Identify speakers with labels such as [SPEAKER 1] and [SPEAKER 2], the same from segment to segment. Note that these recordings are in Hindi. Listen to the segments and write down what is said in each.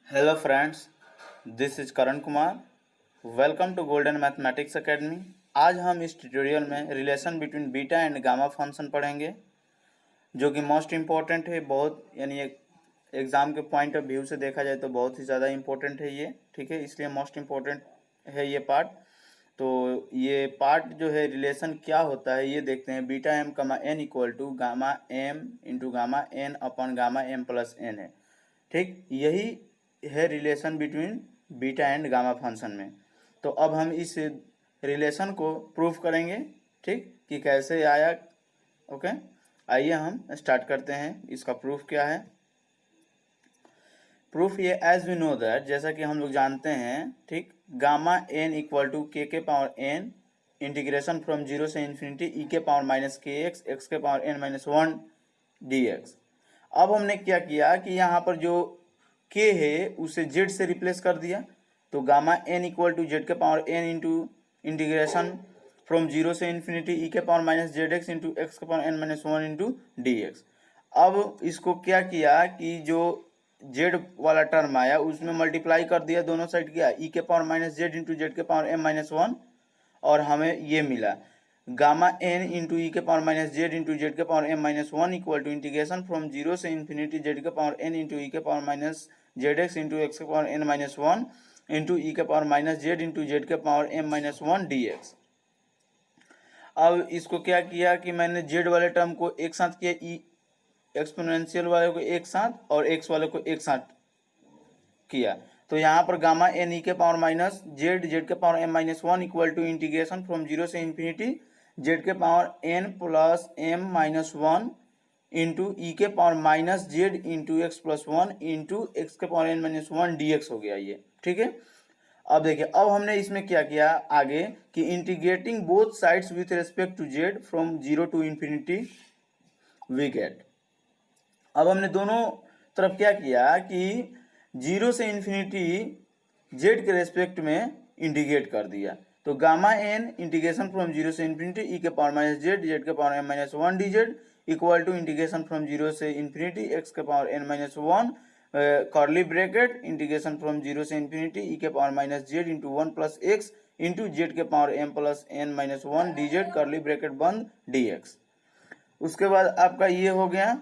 [SPEAKER 1] Hello friends, this is Karan Kumar. Welcome to golden mathematics academy. आज हम इस ट्यूटोरियल में relation between beta and gamma function पढ़ेंगे, जो कि मोस्ट इम्पोर्टेंट है। बहुत यानी एग्ज़ाम के पॉइंट ऑफ व्यू से देखा जाए तो बहुत ही ज़्यादा इम्पोर्टेंट है ये, ठीक है। इसलिए मोस्ट इम्पोर्टेंट है ये पार्ट। तो ये पार्ट जो है रिलेशन क्या होता है ये देखते हैं। Beta m comma n equal to gamma m into gamma n upon gamma m plus n है, ठीक। यही है relation between beta and gamma function में। तो अब हम इस रिलेशन को प्रूफ करेंगे, ठीक, कि कैसे आया। ओके, आइए हम स्टार्ट करते हैं। इसका प्रूफ क्या है। प्रूफ ये एज वी नो दैट, जैसा कि हम लोग जानते हैं, ठीक, gamma n equal to k power n integration from zero से इन्फिनिटी ई के पावर माइनस के एक्स के power n minus one d x. अब हमने क्या किया कि यहाँ पर जो के है उसे जेड से रिप्लेस कर दिया। तो gamma n equal to z के power n into integration from zero से इन्फिनिटी ई के power minus z x into x के power n minus one into d x. अब इसको क्या किया कि जो जेड वाला टर्म आया उसमें मल्टीप्लाई कर दिया, दोनों साइड किया, ई के power minus z into z के पावर एम माइनस वन, और हमें ये मिला गामा एन इंटू ई के power minus z into z के power m minus one equal to integration from zero से इन्फिनिटी जेड के पावर एन इंटू ई के power minus z x into x के power n minus one into e के power minus z into z के power m minus one d x. अब इसको क्या किया कि मैंने जेड वाले टर्म को एक साथ किया, ई एक्सपोनेंशियल वाले को एक साथ और एक्स वाले को एक साथ किया। तो यहाँ पर गामा एन ई के पावर माइनस जेड जेड के power m minus one equal to integration from zero से इन्फिनिटी जेड के power n plus m minus one into e के power minus z into x plus one into x के power n minus one d x हो गया ये, ठीक है। अब देखिए, अब हमने इसमें क्या किया आगे कि integrating both sides with respect to z from zero to infinity we get. अब हमने दोनों तरफ क्या किया कि जीरो से इन्फिनिटी जेड के रेस्पेक्ट में इंटीग्रेट कर दिया। तो gamma n integration from zero से इन्फिनिटी ई के पावर माइनस जेड जेड के power m minus one d z equal to integration from zero से इन्फिनिटी एक्स के power n minus one curly bracket integration from zero से इन्फिनिटी ई के power minus z into one plus x into z के power m plus n minus one d z curly bracket बंद डी एक्स। उसके बाद आपका ये हो गया,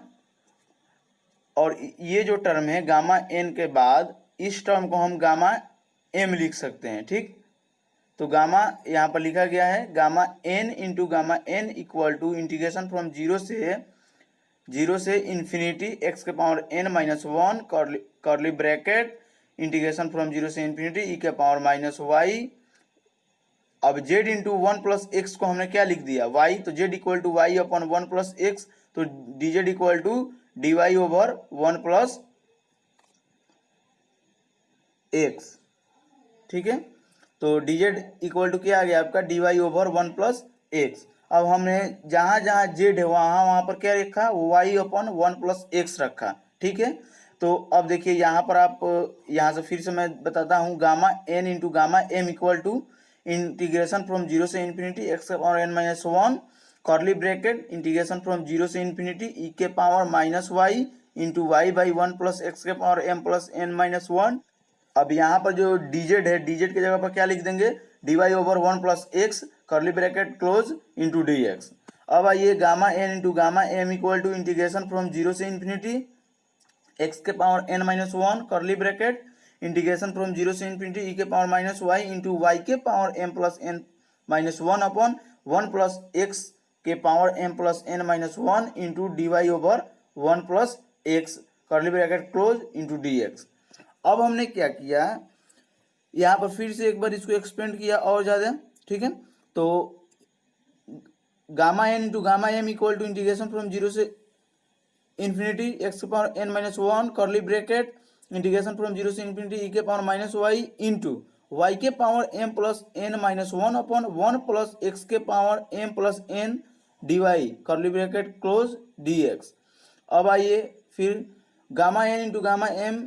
[SPEAKER 1] और ये जो टर्म है गामा एन के बाद इस टर्म को हम गामा एम लिख सकते हैं, ठीक। तो गामा यहाँ पर लिखा गया है gamma n into gamma n equal to integration from zero से इन्फिनिटी एक्स के power n minus one curly bracket integration from zero से इन्फिनिटी ई के पावर माइनस वाई। अब z into one plus x को हमने क्या लिख दिया, वाई। तो z equal to y upon one plus x, तो d z equal to d y over one plus x, ठीक है। तो डी जेड इक्वल टू क्या आ गया आपका, d y over one plus x. अब हमने जहां जहां जेड है वहां पर क्या रखा, y upon one plus x रखा, ठीक है। तो अब देखिए यहाँ पर आप, यहाँ से फिर से मैं बताता हूँ, gamma n into gamma m equal to integration from zero से इन्फिनिटी एक्स के power n minus one curly bracket integration from zero से इन्फिनिटी ई के power minus y into y by one plus x के power m plus n minus one. अब यहाँ पर जो डीजेड है, डीजेड की जगह पर क्या लिख देंगे, d y over one plus x curly bracket close into d x. अब आइए gamma n into gamma m equal to integration from zero से इन्फिनिटी एक्स के power n minus one curly bracket integration from zero से इन्फिनिटी ई के power minus y into y के power m plus n minus one upon one plus x के power m plus n minus one into D y over one plus x curly bracket close into d x. अब हमने क्या किया, यहाँ पर फिर से एक बार इसको एक्सपेंड किया और ज़्यादा, ठीक है। तो gamma n into gamma m equal to integration from zero से इन्फिनिटी एक्स के power n minus one curly bracket integration from zero से इन्फिनिटी ई के power minus y into y के power m plus n minus one upon one plus x के power m plus n d y curly bracket close d x. अब आइए फिर gamma n into gamma m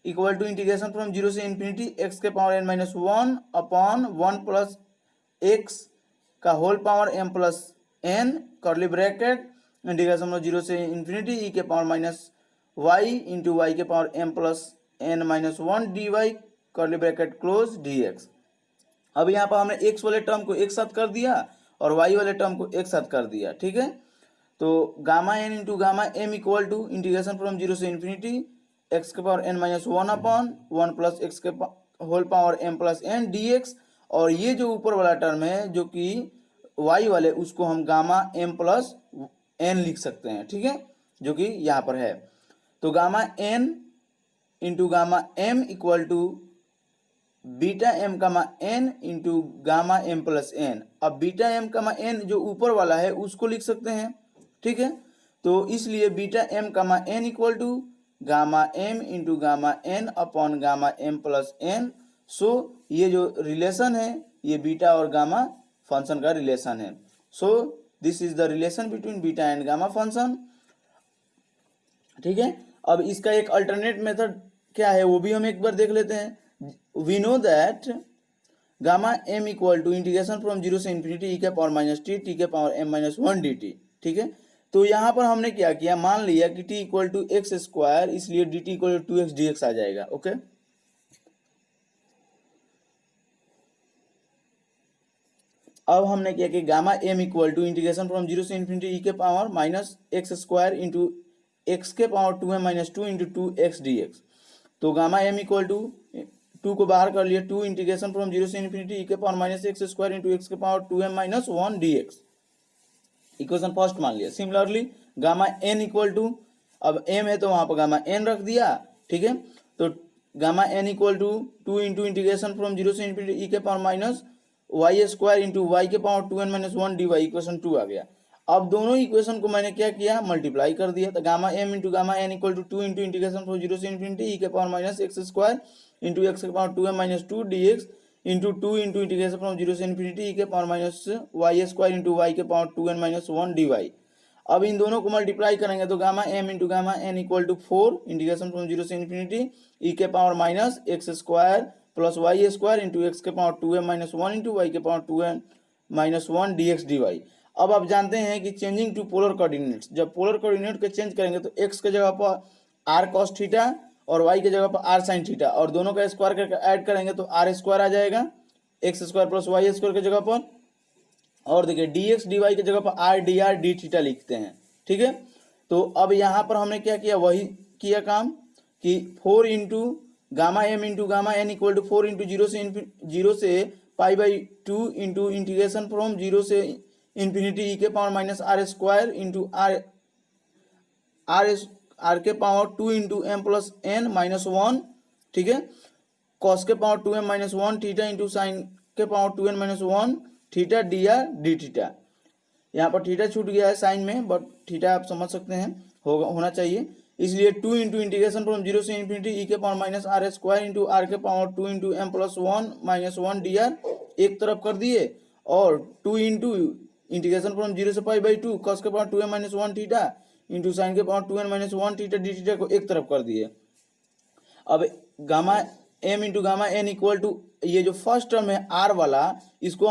[SPEAKER 1] equal to integration from zero से इन्फिनिटी एक्स के power n minus one upon one plus x का whole power m plus n curly bracket integration from zero से इन्फिनिटी ई के power minus y into y के power m plus n minus one d y curly bracket close d x. अब यहाँ पर हमने एक्स वाले टर्म को एक साथ कर दिया और वाई वाले टर्म को एक साथ कर दिया, ठीक है। तो gamma n into gamma m equal to integration from zero से इन्फिनिटी एक्स के power n minus one upon one plus x के whole power m plus n d x. और ये जो ऊपर वाला टर्म है जो कि वाई वाले, उसको हम गामा एम प्लस एन लिख सकते हैं, ठीक है, जो कि यहाँ पर है। तो gamma n into gamma m equal to beta m comma n into gamma m plus n. अब बीटा एम कामा एन जो ऊपर वाला है उसको लिख सकते हैं, ठीक है। तो इसलिए beta m comma n equal to gamma m into gamma n upon gamma m plus n. So ये जो रिलेशन है ये बीटा और गामा फंक्शन का रिलेशन है। So this is the relation between beta and gamma function, ठीक है। अब इसका एक अल्टरनेट मेथड क्या है वो भी हम एक बार देख लेते हैं। We know that gamma m equal to integration from zero से इन्फिनिटी ई के पावर माइनस टी के power m minus one d t, ठीक है। तो यहाँ पर हमने क्या किया, मान लिया कि t equal to x square, इसलिए dt equal to 2x dx आ जाएगा, ओके। अब हमने क्या कि gamma m equal to integration from zero से इन्फिनिटी ई के power minus x square into x के power 2m minus two into 2x dx। तो गामा m इक्वल टू 2 को बाहर कर लिया, 2 इंटीग्रेशन फ्रॉम जीरो से इन्फिनिटी ई के power minus x square into x के power 2m minus one dx, equation first मान लिया। Similarly gamma n equal to, अब एम है तो वहां पर गामा एन रख दिया, ठीक है। तो gamma n equal to 2 into integration from zero से इन्फिनिटी ई के power minus y square into y के power 2n minus one d y, equation 2 आ गया। अब दोनों इक्वेशन को मैंने क्या किया, मल्टीप्लाई कर दिया। तो gamma m into gamma n equal to 2 into integration from zero से इन्फिनिटी ई के power minus x square into x के power 2m minus two d x into 2 into integration from zero से इन्फिनिटी ई के power minus y square into y के power 2n minus one d y. अब इन दोनों को मल्टीप्लाई करेंगे तो gamma m into gamma n equal to 4 integration from zero से इन्फिनिटी ई के power minus x square plus y square into x के power 2m minus one into y के power 2n minus one d x d y. अब आप जानते हैं कि चेंजिंग टू पोलर कोऑर्डिनेट्स, जब पोलर कोऑर्डिनेट को चेंज करेंगे तो एक्स के जगह पर आर कॉस थीटा और वाई के जगह पर आर साइन थीटा, और दोनों का स्क्वायर करके ऐड करेंगे तो आर स्क्वायर आ जाएगा x square plus y square की जगह पर। और देखिए डी एक्स डी वाई की जगह पर आर डी थीटा लिखते हैं, ठीक है। तो अब यहाँ पर हमने क्या किया, वही किया काम कि 4 into gamma m into gamma n equal to 4 into zero से pi by 2 into integration from zero से इन्फिनिटी ई के power minus r square into r के power 2 into m plus n minus one, ठीक है, कॉस के power 2m minus one theta into sine के power 2n minus one theta d r d theta. यहाँ पर थीटा छूट गया है साइन में, बट थीटा आप समझ सकते हैं होना चाहिए। इसलिए 2 इंटू इंटीग्रेशन फ्रॉम जीरो से इन्फिनिटी ई के power minus r square into r के power 2 into m plus one minus one d r एक तरफ कर दिए, और 2 इंटू इंटीग्रेशन फ्रॉम जीरो से पाई बाई 2 कॉस के power 2m minus one theta into sine के power 2n minus one theta d theta को एक तरफ कर दिए। अब gamma m into gamma n equal to ये जो फर्स्ट टर्म है आर वाला, इसको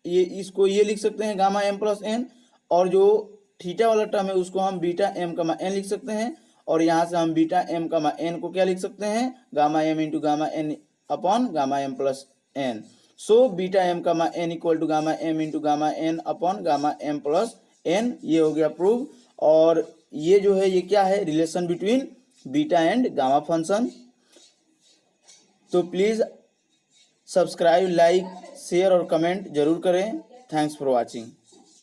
[SPEAKER 1] इसको ये लिख सकते हैं गामा एम प्लस एन, और जो थीटा वाला टर्म है उसको हम बीटा एम कामा एन लिख सकते हैं, और यहाँ से हम बीटा एम कामा एन को क्या लिख सकते हैं, gamma m into gamma n upon gamma m plus n. So beta m comma n equal to gamma m into gamma n upon gamma m plus n, ये हो गया प्रूव। और ये जो है ये क्या है, relation between beta and gamma function. तो प्लीज़ सब्सक्राइब, लाइक, शेयर और कमेंट जरूर करें। Thanks for watching.